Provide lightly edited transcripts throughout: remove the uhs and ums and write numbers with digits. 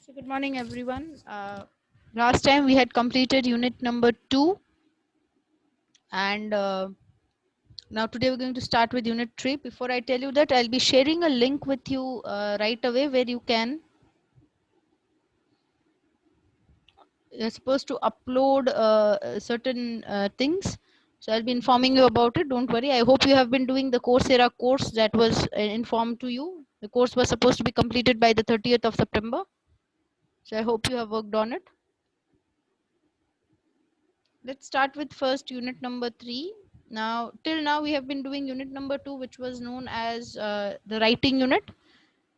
So good morning, everyone. Last time we had completed unit number 2, and now today we're going to start with unit 3. Before I tell you that, I'll be sharing a link with you right away where you're supposed to upload certain things. So I'll be informing you about it. Don't worry. I hope you have been doing the Coursera course that was informed to you. The course was supposed to be completed by the 30th of September. So I hope you have worked on it. Let's start with first unit number 3. Now, till now we have been doing unit number 2, which was known as the writing unit.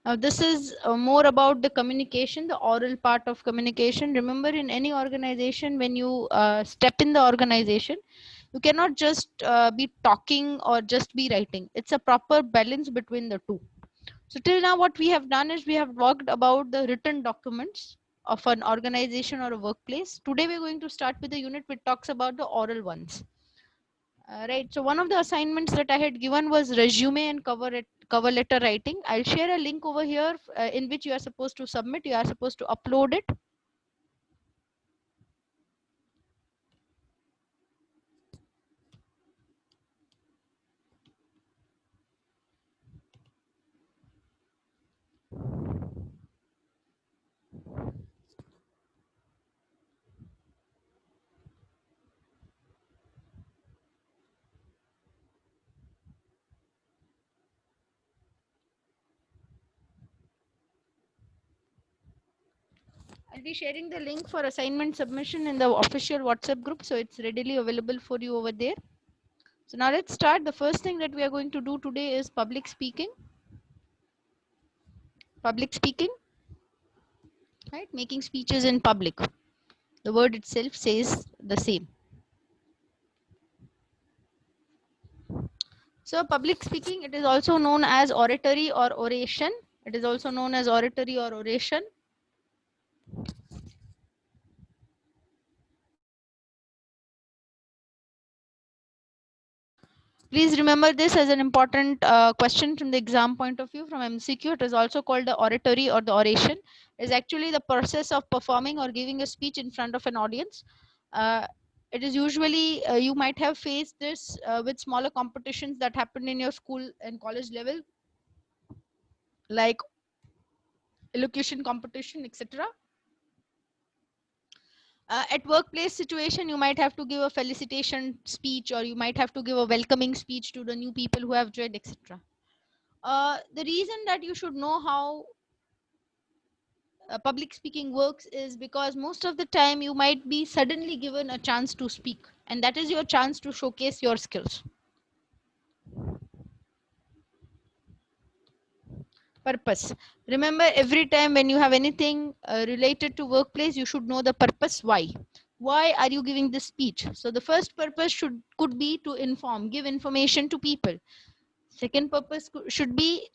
Now, this is more about the communication, the oral part of communication. Remember, in any organization, when you step in the organization, you cannot just be talking or just be writing. It's a proper balance between the two. So till now what we have done is we have talked about the written documents of an organization or a workplace. Today we're going to start with the unit which talks about the oral ones. Right. So one of the assignments that I had given was resume and cover letter writing. I'll share a link over here in which you are supposed to submit. You are supposed to upload it. I'll be sharing the link for assignment submission in the official WhatsApp group, so it's readily available for you over there. So now let's start. The first thing that we are going to do today is public speaking. Public speaking, right? Making speeches in public. The word itself says the same. So public speaking, it is also known as oratory or oration. It is also known as oratory or oration. Please remember this as an important question from the exam point of view from MCQ. It is also called the oratory or the oration. It is actually the process of performing or giving a speech in front of an audience. It is usually, you might have faced this with smaller competitions that happen in your school and college level, like elocution competition, etc. At workplace situation, you might have to give a felicitation speech, or you might have to give a welcoming speech to the new people who have joined, etc. The reason that you should know how public speaking works is because most of the time you might be suddenly given a chance to speak, and that is your chance to showcase your skills. Purpose. Remember, every time when you have anything related to workplace, you should know the purpose. Why are you giving this speech? So the first purpose could be to inform, give information to people. Second purpose should be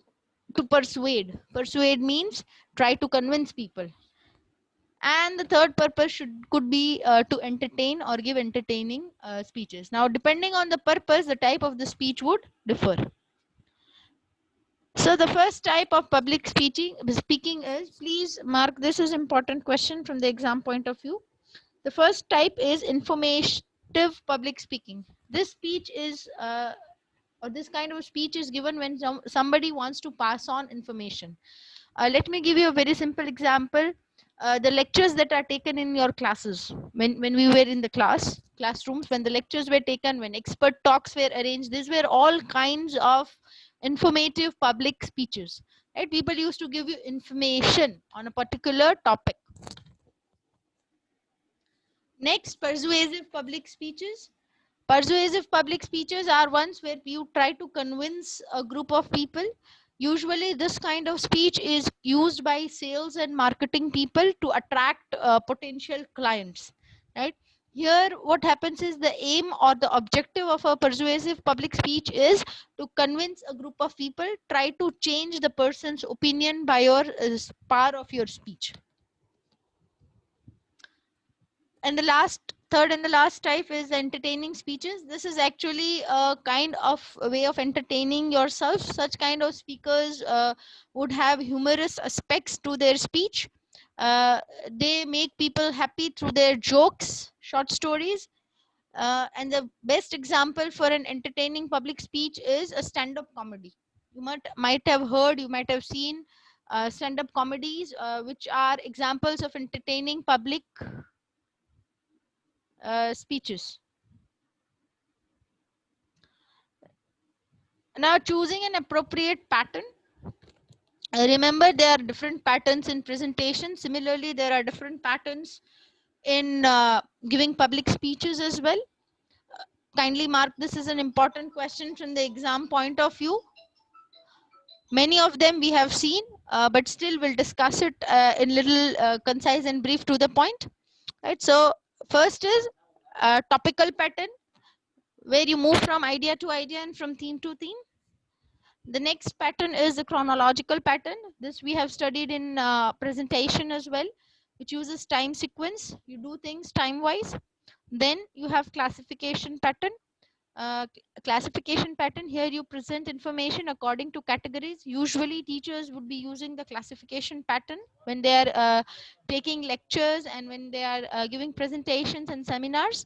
to persuade means try to convince people. And the third purpose could be to entertain or give entertaining speeches. Now, depending on the purpose, the type of the speech would differ. So the first type of public speaking is, please mark this as important question from the exam point of view. The first type is informative public speaking. This speech is or this kind of speech is given when somebody wants to pass on information. Let me give you a very simple example. The lectures that are taken in your classes, when we were in the classrooms, when the lectures were taken, when expert talks were arranged, these were all kinds of informative public speeches, right? People used to give you information on a particular topic. Next, persuasive public speeches. Persuasive public speeches are ones where you try to convince a group of people. Usually this kind of speech is used by sales and marketing people to attract potential clients, right? Here what happens is, the aim or the objective of a persuasive public speech is to convince a group of people, try to change the person's opinion by your power of your speech. And the third and the last type is entertaining speeches. This is actually a kind of a way of entertaining yourself. Such kind of speakers would have humorous aspects to their speech. Uh, they make people happy through their jokes, short stories. And the best example for an entertaining public speech is a stand-up comedy. You might have heard, you might have seen stand-up comedies, which are examples of entertaining public speeches. Now, choosing an appropriate pattern. Remember, there are different patterns in presentation. Similarly, there are different patterns in giving public speeches as well. Kindly mark this is an important question from the exam point of view. Many of them we have seen, but still we'll discuss it in little concise and brief to the point. Right. So first is topical pattern, where you move from idea to idea and from theme to theme. The next pattern is the chronological pattern. This we have studied in presentation as well, which uses time sequence. You do things time wise. Then you have classification pattern. Classification pattern, here you present information according to categories. Usually teachers would be using the classification pattern when they are taking lectures and when they are giving presentations and seminars.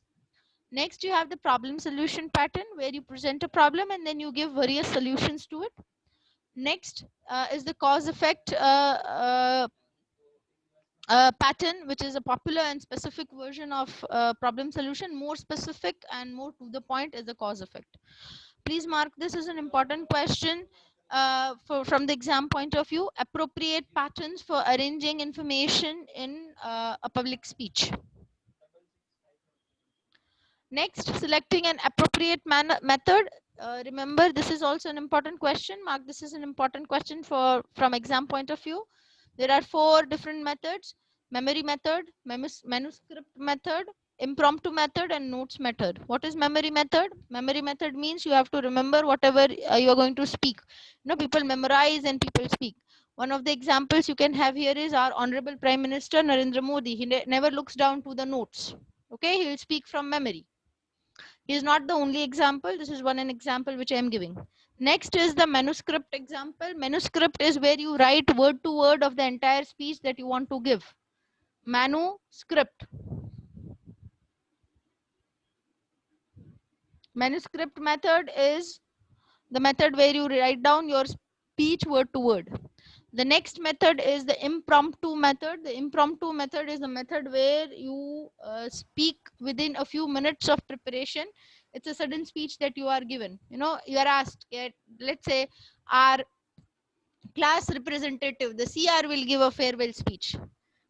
Next, you have the problem solution pattern, where you present a problem and then you give various solutions to it. Next is the cause effect pattern, which is a popular and specific version of problem solution. More specific and more to the point is the cause effect. Please mark this as an important question from the exam point of view. Appropriate patterns for arranging information in a public speech. Next, selecting an appropriate method. Remember, this is also an important question. Mark this is an important question from exam point of view. There are 4 different methods: memory method, manuscript method, impromptu method, and notes method. What is memory method? Memory method means you have to remember whatever you are going to speak. You know, people memorize and people speak. One of the examples you can have here is our Honorable Prime Minister Narendra Modi. He never looks down to the notes. Okay, he will speak from memory. He is not the only example. This is an example which I am giving. Next is the manuscript example. Manuscript is where you write word to word of the entire speech that you want to give. Manuscript. Manuscript method is the method where you write down your speech word to word. The next method is the impromptu method. The impromptu method is the method where you speak within a few minutes of preparation. It's a sudden speech that you are given. You know, you are asked, let's say, our class representative, the CR, will give a farewell speech.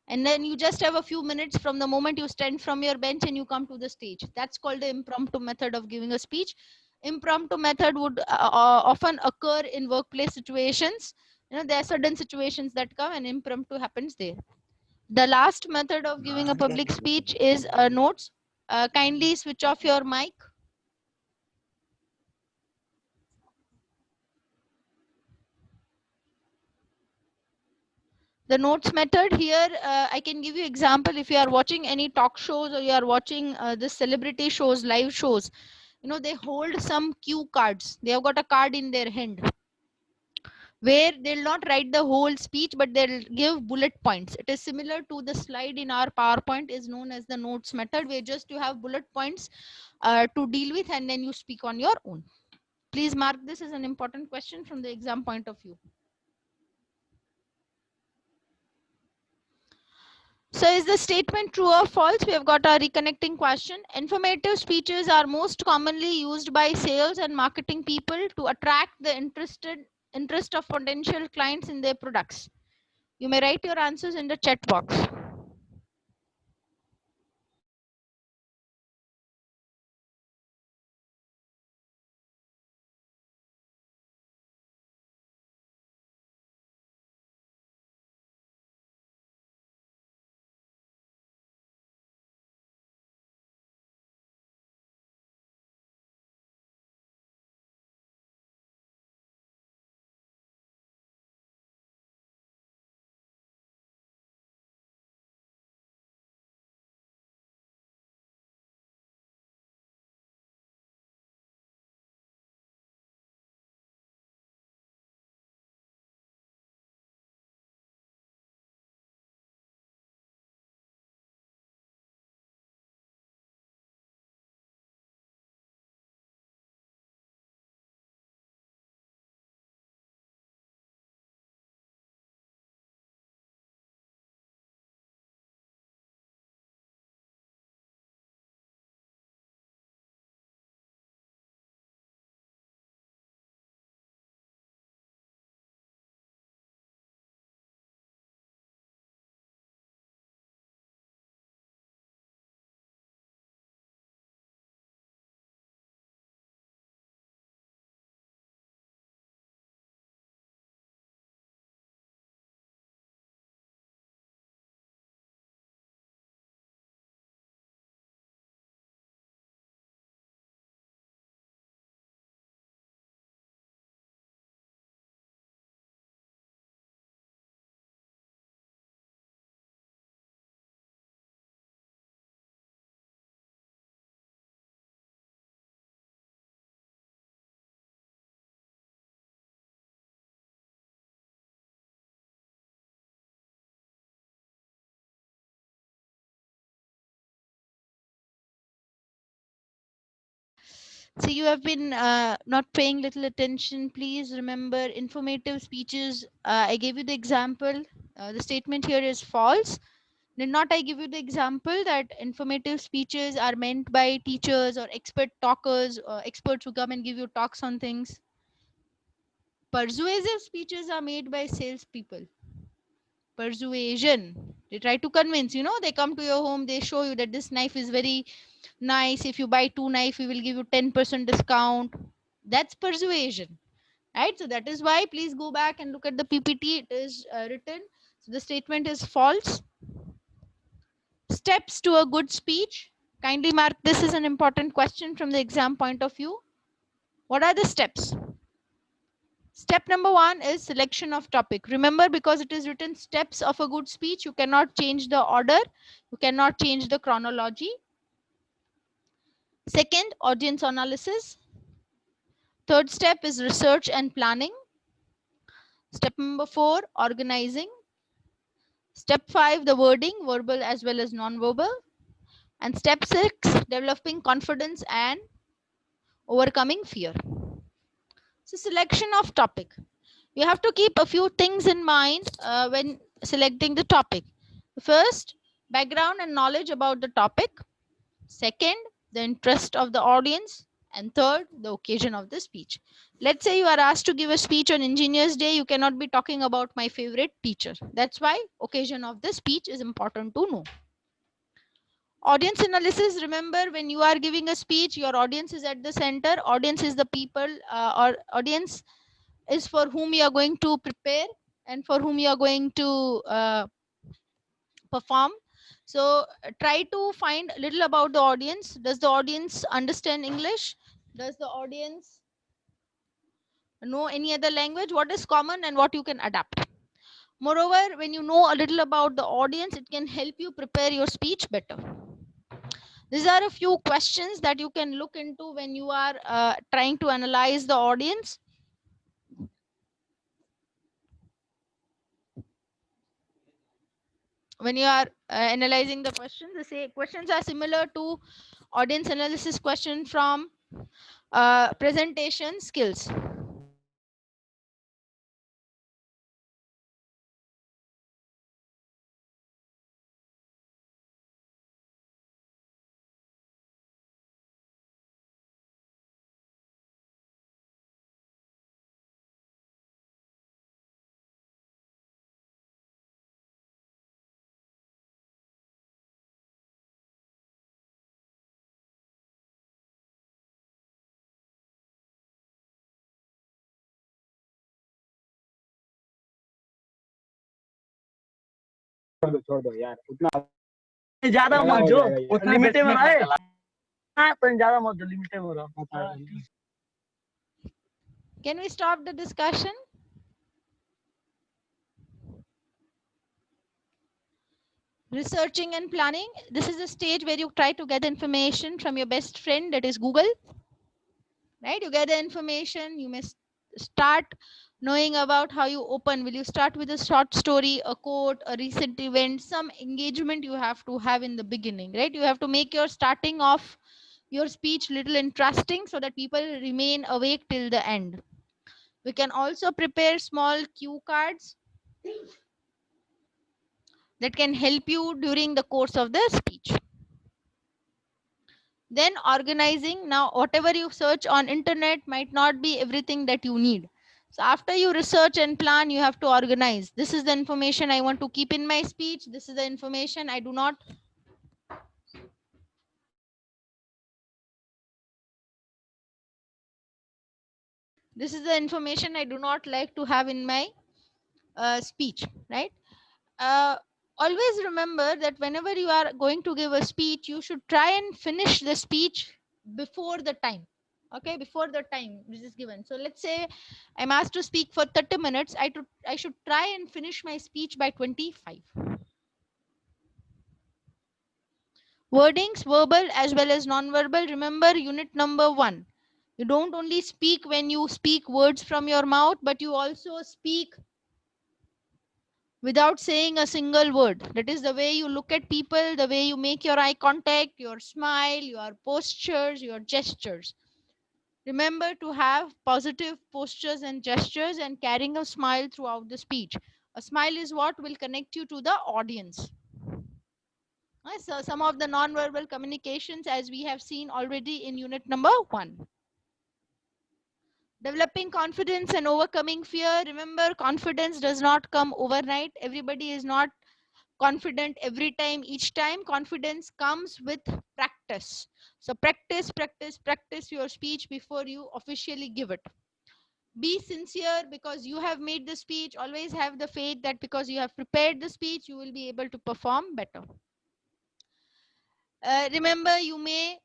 And then you just have a few minutes from the moment you stand from your bench and you come to the stage. That's called the impromptu method of giving a speech. Impromptu method would often occur in workplace situations. You know, there are sudden situations that come and impromptu happens there. The last method of giving a public speech is notes. Kindly switch off your mic. The notes method here, I can give you example. If you are watching any talk shows or you are watching the celebrity shows, live shows, you know, they hold some cue cards. They have got a card in their hand where they'll not write the whole speech, but they'll give bullet points. It is similar to the slide in our PowerPoint, is known as the notes method, where just you have bullet points to deal with and then you speak on your own. Please mark this as an important question from the exam point of view. So is the statement true or false? We have got a reconnecting question. Informative speeches are most commonly used by sales and marketing people to attract the interest of potential clients in their products. You may write your answers in the chat box. See, you have been not paying little attention. Please remember informative speeches. I gave you the example. The statement here is false. Did not I give you the example that informative speeches are meant by teachers or expert talkers, experts who come and give you talks on things? Persuasive speeches are made by salespeople. Persuasion. They try to convince, they come to your home, they show you that this knife is very nice. If you buy two knife, we will give you 10% discount. That's persuasion, right? So that is why please go back and look at the PPT. It is written. So the statement is false. Steps to a good speech. Kindly mark this is an important question from the exam point of view. What are the steps? Step number 1 is selection of topic. Remember, because it is written steps of a good speech, you cannot change the order. You cannot change the chronology. Second, audience analysis. Third step is research and planning. Step number 4, organizing. Step 5, the wording, verbal as well as non-verbal. And step 6, developing confidence and overcoming fear. So selection of topic. You have to keep a few things in mind when selecting the topic. First, background and knowledge about the topic. Second, the interest of the audience. And third, the occasion of the speech. Let's say you are asked to give a speech on Engineers Day. You cannot be talking about my favorite teacher. That's why occasion of the speech is important to know. Audience analysis. Remember, when you are giving a speech, your audience is at the center. Audience is the people or audience is for whom you are going to prepare and for whom you are going to perform. So try to find a little about the audience. Does the audience understand English? Does the audience know any other language? What is common and what you can adapt? Moreover, when you know a little about the audience, it can help you prepare your speech better. These are a few questions that you can look into when you are trying to analyze the audience. When you are analyzing the questions, the questions are similar to audience analysis question from presentation skills. छोड़ दो यार, उतना ज्यादा मत जो, limit में रहे। हाँ, तो ज्यादा मत जो, लिमिट में रहो। Can we stop the discussion? Researching and planning. This is a stage where you try to get information from your best friend, that is Google. Right? You get the information. You may start knowing about how you open. Will you start with a short story, a quote, a recent event, some engagement you have to have in the beginning, right? You have to make your starting off your speech little interesting so that people remain awake till the end. We can also prepare small cue cards that can help you during the course of the speech. Then organizing. Now whatever you search on internet might not be everything that you need. So after you research and plan, you have to organize. This is the information I want to keep in my speech. This is the information I do not. This is the information I do not like to have in my speech, right? Always remember that whenever you are going to give a speech, you should try and finish the speech before the time. Okay, before the time which is given. So let's say I'm asked to speak for 30 minutes. I should try and finish my speech by 25. Wordings, verbal as well as non-verbal. Remember unit number 1. You don't only speak when you speak words from your mouth, but you also speak without saying a single word. That is the way you look at people, the way you make your eye contact, your smile, your postures, your gestures. Remember to have positive postures and gestures and carrying a smile throughout the speech. A smile is what will connect you to the audience. So some of the non-verbal communications, as we have seen already in unit number 1. Developing confidence and overcoming fear. Remember, confidence does not come overnight. Everybody is not confident every time, each time. Confidence comes with practice. So practice your speech before you officially give it. Be sincere because you have made the speech. Always have the faith that because you have prepared the speech, you will be able to perform better. Remember, you may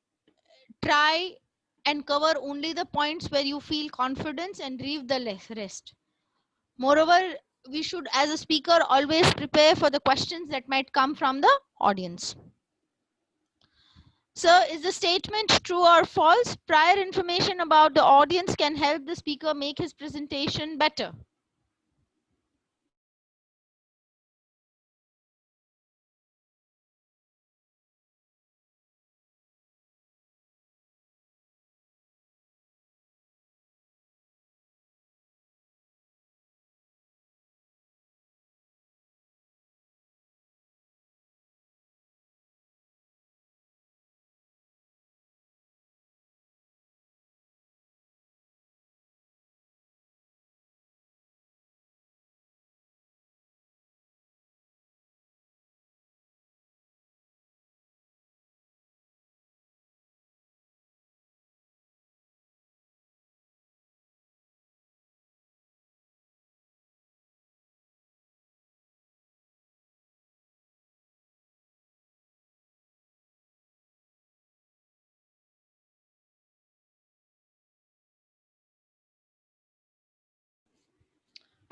try and cover only the points where you feel confidence and leave the rest. Moreover, we should, as a speaker, always prepare for the questions that might come from the audience. So, is the statement true or false? Prior information about the audience can help the speaker make his presentation better.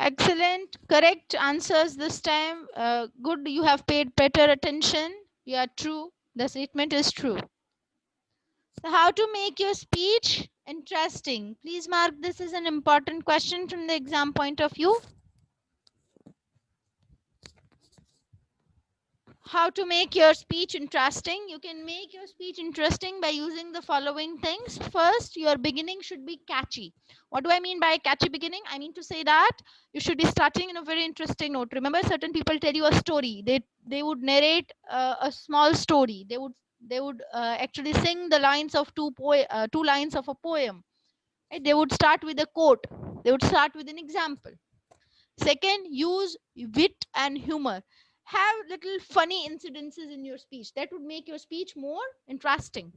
Excellent, correct answers this time. Good, you have paid better attention. Yeah, true. The statement is true. So how to make your speech interesting? Please mark this as an important question from the exam point of view. How to make your speech interesting? You can make your speech interesting by using the following things. First, your beginning should be catchy. What do I mean by catchy beginning? I mean to say that you should be starting in a very interesting note. Remember, certain people tell you a story. They would narrate a small story. They would actually sing the lines of two lines of a poem. Right? They would start with a quote. They would start with an example. Second, use wit and humor. Have little funny incidences in your speech. That would make your speech more interesting.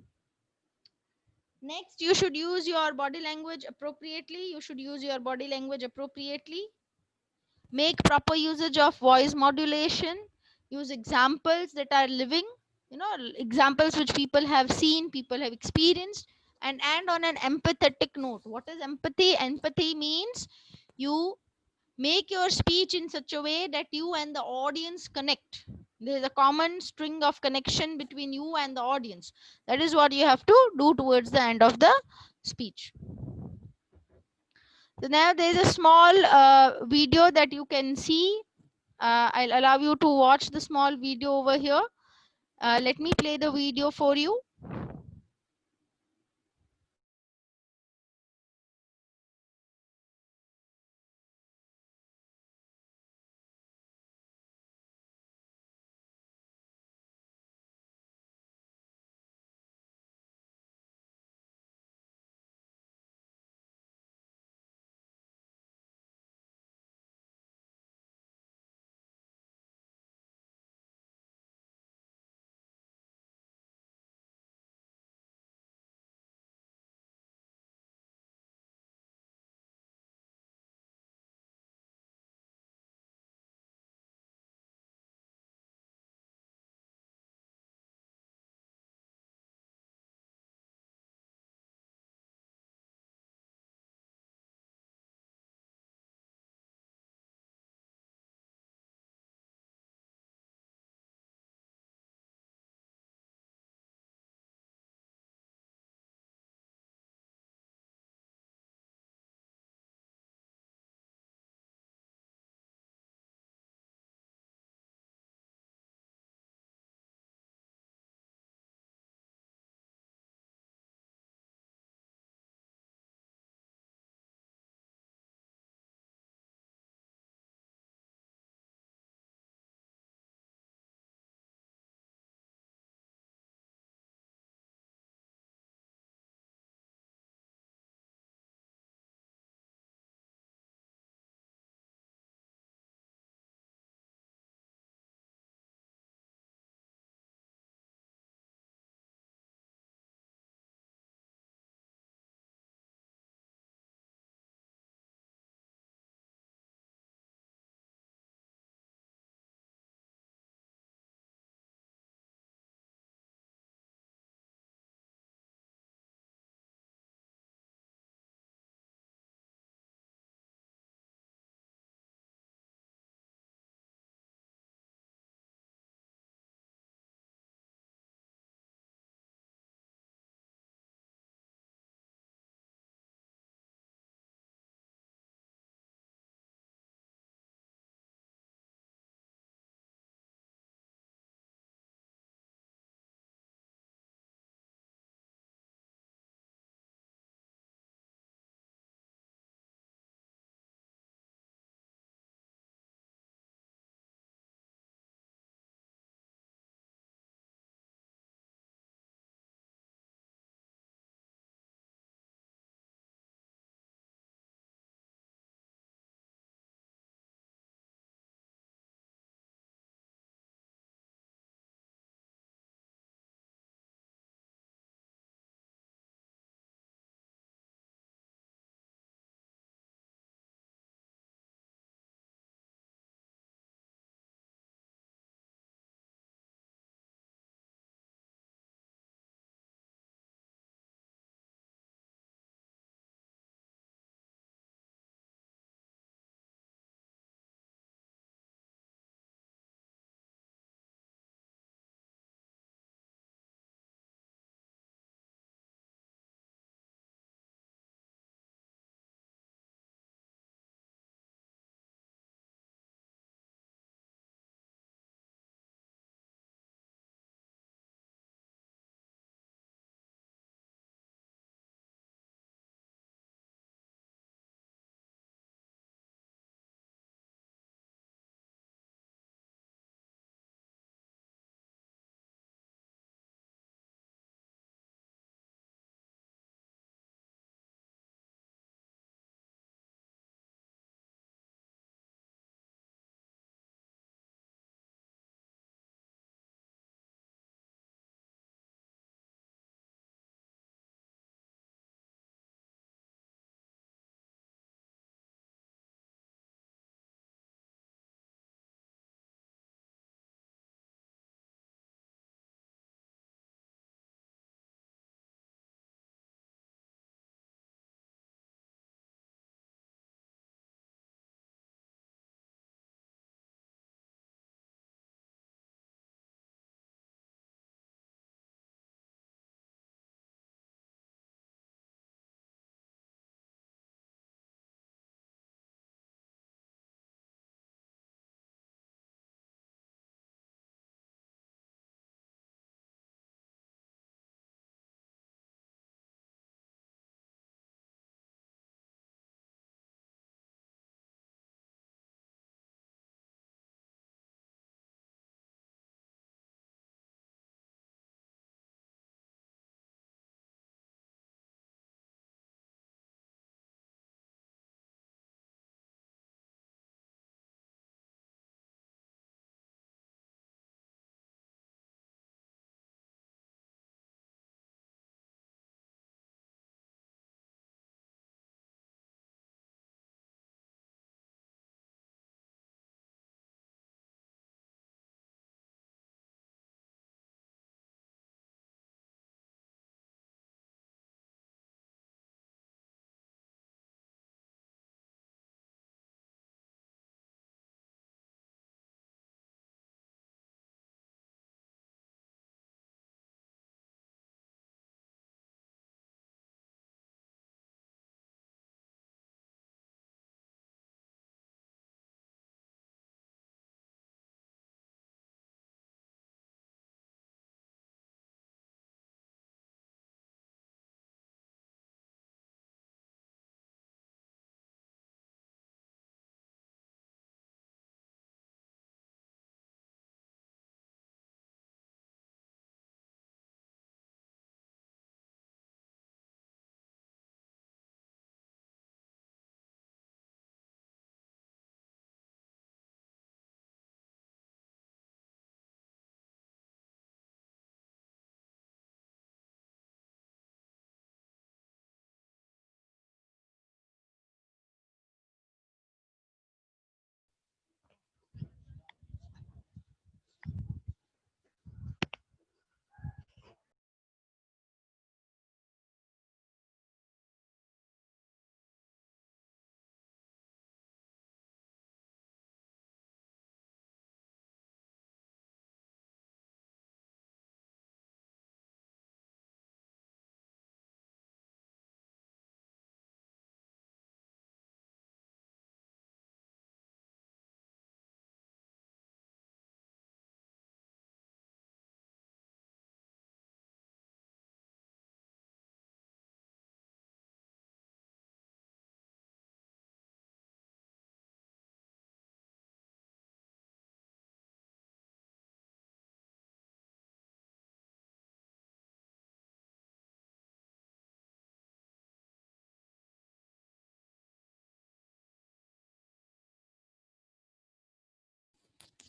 Next, you should use your body language appropriately. You should use your body language appropriately. Make proper usage of voice modulation. Use examples that are living, examples which people have seen, people have experienced, and end on an empathetic note. What is empathy? Empathy means you make your speech in such a way that you and the audience connect. There is a common string of connection between you and the audience. That is what you have to do towards the end of the speech. So now there is a small video that you can see. I'll allow you to watch the small video over here. Let me play the video for you.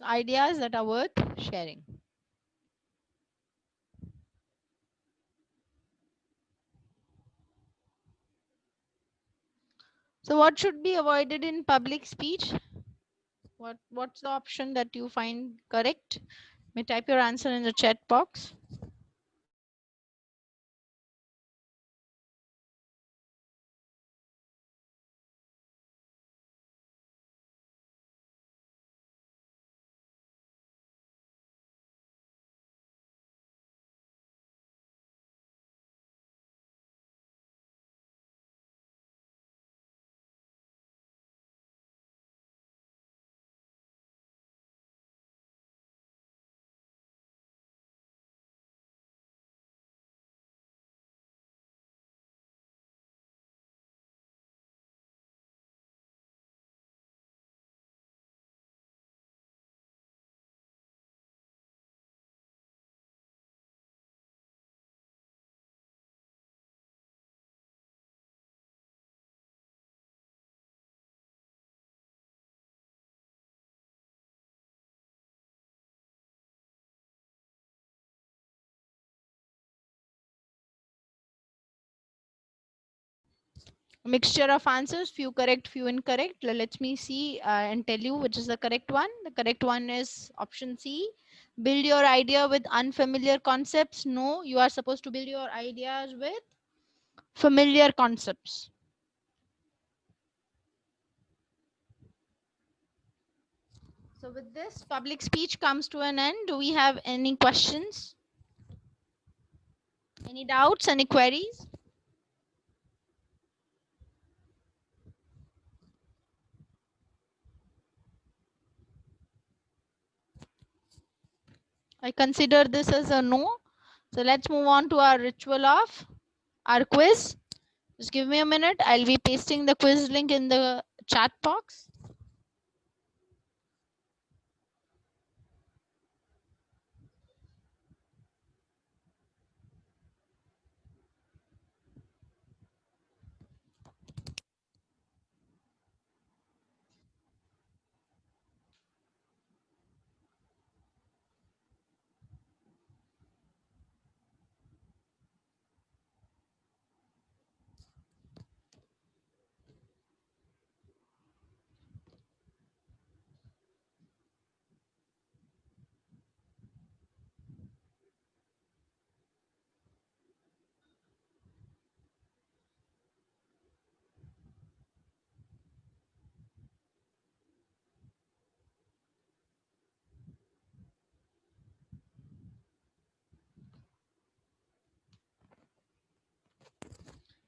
ideas that are worth sharing. So what should be avoided in public speech? What's the option that you find correct? May type your answer in the chat box. Mixture of answers, few correct, few incorrect. Let me see and tell you which is the correct one. The correct one is option C. Build your idea with unfamiliar concepts. No, you are supposed to build your ideas with familiar concepts. So with this, public speech comes to an end. Do we have any questions? Any doubts, any queries? I consider this as a no. So let's move on to our ritual of our quiz. Just give me a minute. I'll be pasting the quiz link in the chat box.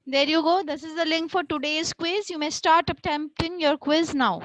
There you go. This is the link for today's quiz. You may start attempting your quiz now.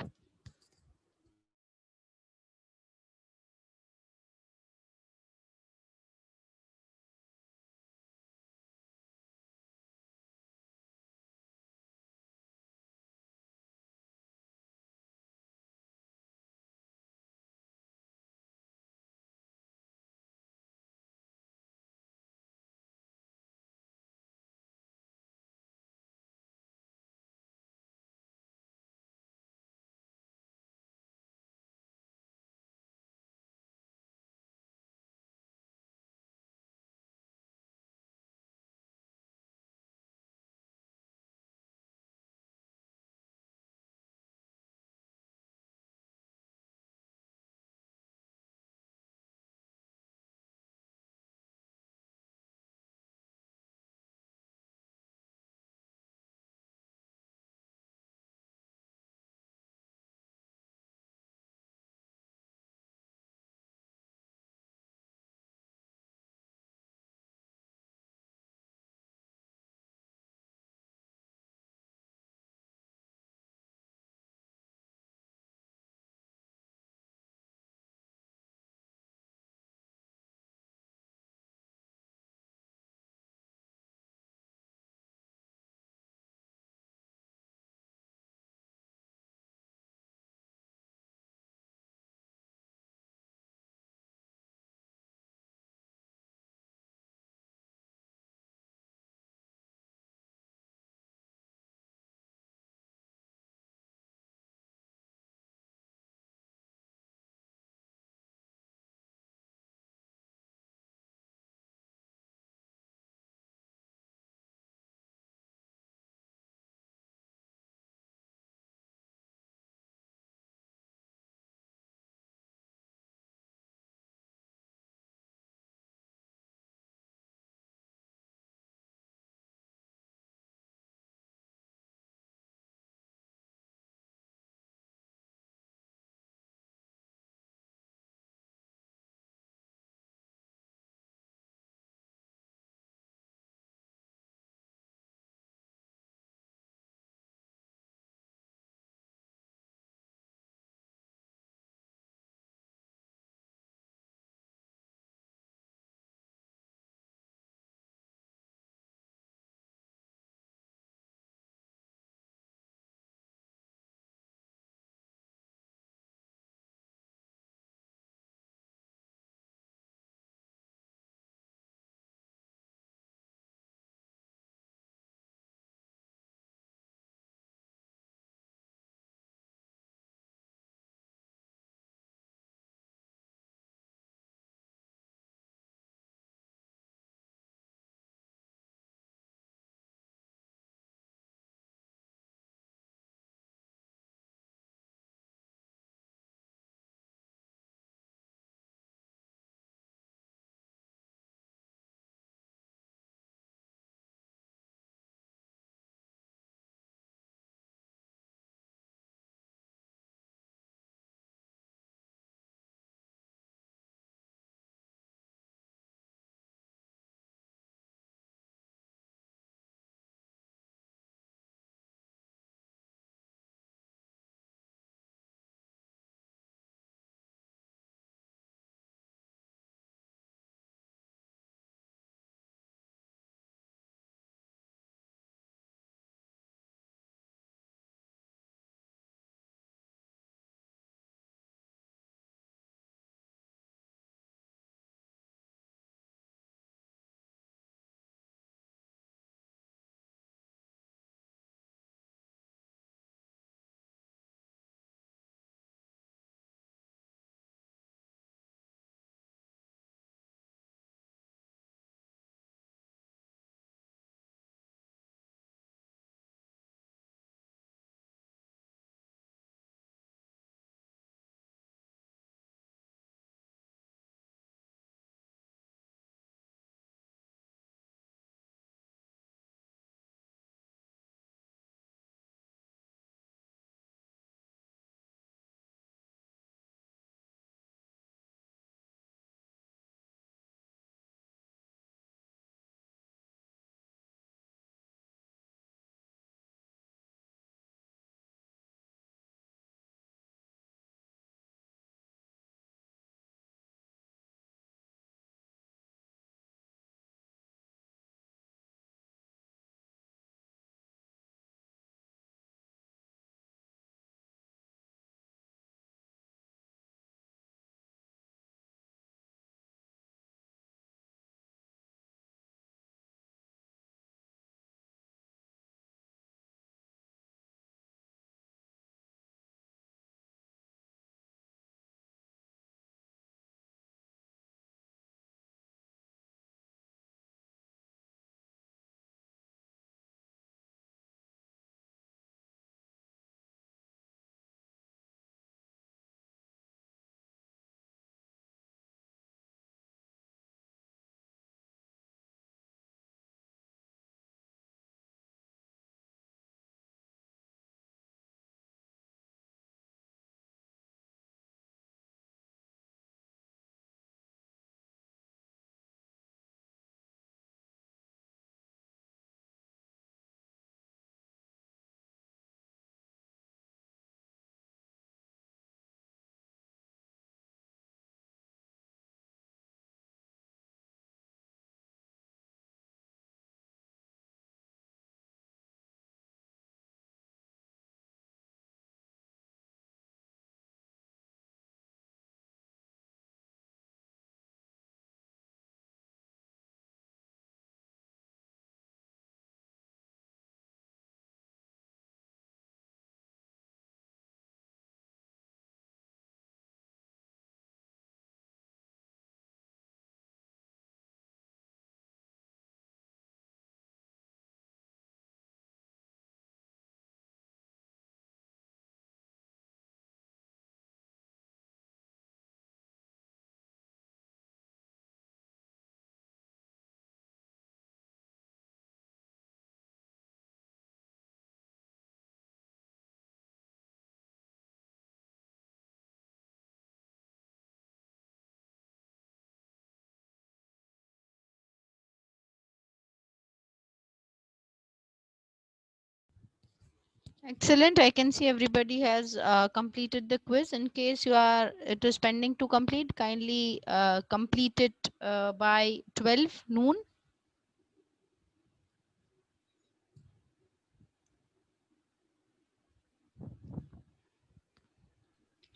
Excellent. I can see everybody has completed the quiz. In case it is pending to complete, kindly complete it by 12 noon.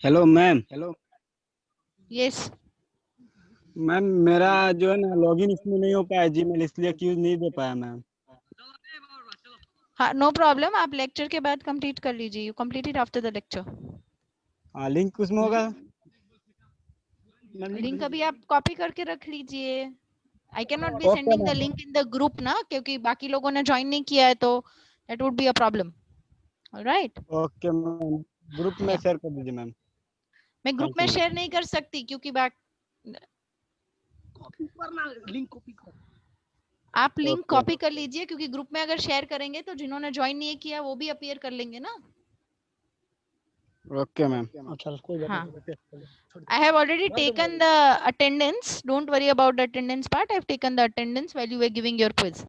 Hello ma'am. Yes. Ma'am मेरा जो है ना login इसमें नहीं हो पाया Gmail, इसलिए cues नहीं दे पाया मैम। हाँ, नो प्रॉब्लम, आप लेक्चर के बाद कंप्लीट कर लीजिए। You complete it after the lecture. हाँ, लिंक उसमें होगा। लिंक अभी आप कॉपी करके रख लीजिए। I can not be okay sending the ma'am. Link in the group ना, क्योंकि बाकी लोगों ने ज्वाइन नहीं किया है, तो that would be a problem. Alright. Okay ma'am, group में या शेयर कर दीजिए मैम। मैं ग्रुप थैंक में यू मैम। शेयर नहीं कर सकती क्योंकि लिंक कॉपी कर। आप लिंक ओके कॉपी कर लीजिए, क्योंकि ग्रुप में अगर शेयर करेंगे तो जिन्होंने ज्वाइन नहीं किया वो भी अपीयर कर लेंगे ना। Okay ma'am. चल कोई बात हाँ, नहीं। I have already taken the attendance. Don't worry about the attendance part. I have taken the attendance while you were giving your quiz.